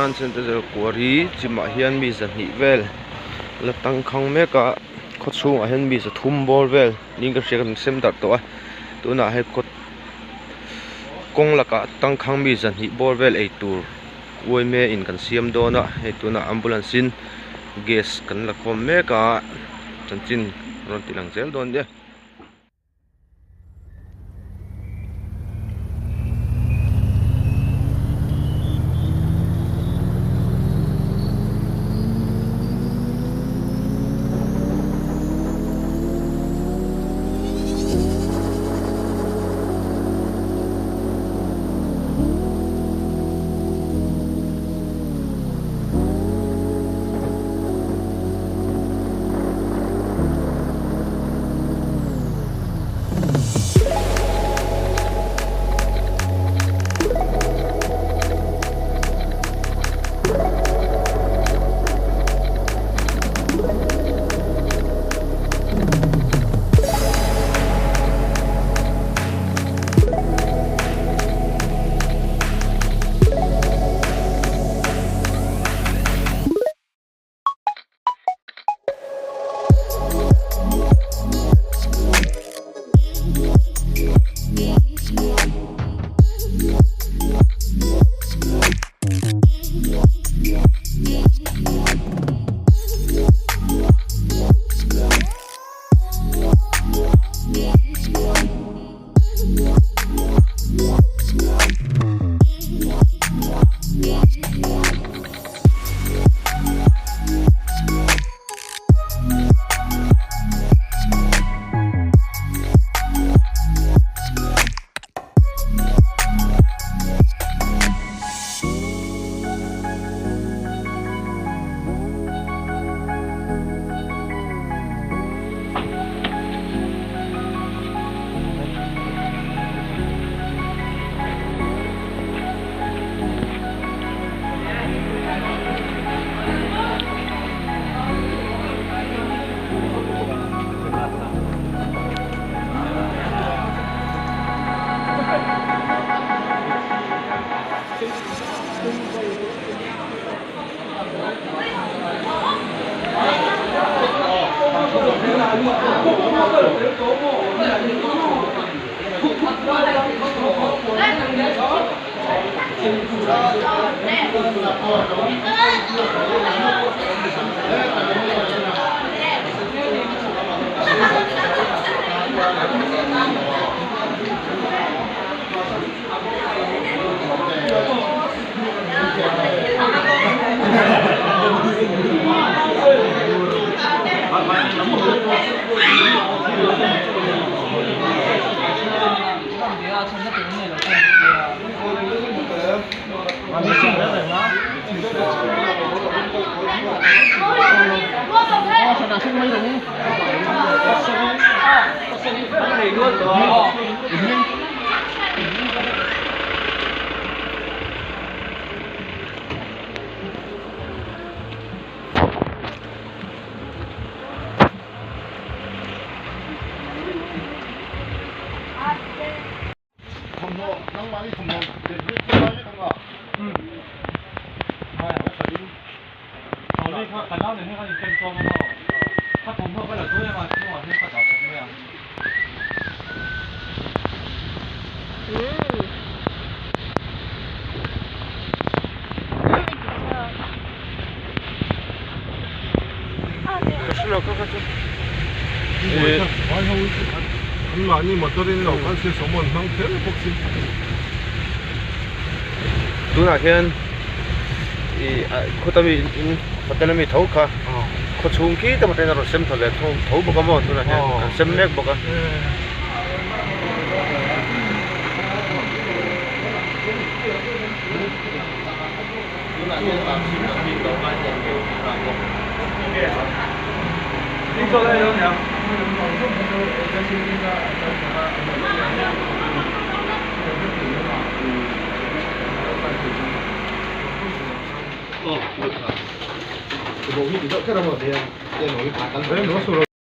Ian Center Quarry chima hian mi za hnih vel la tang khang meka khaw chhung a hian mi za thum bor vel ning ka hriat kan sem dar to a tuna he kawt kong laka tang khang mi za hnih bor vel ei tur uai me in kan siam dona he tuna ambulance in gas kan la khom meka chanchin ron tilang zel don dia 많이 모터리는 없어서 소문 형태를 복싱. tuna hian i khotami in patanami thau kha kho chung ki ta patena ro sem thale thau boka mo tuna hian sem mek boka tuna hian tam sim na mi lo ma ya ke ra ko ni so le yo nya Cái bộ như cái đó cái đâu mà tiền tiền nổi phạt anh đấy nó sôi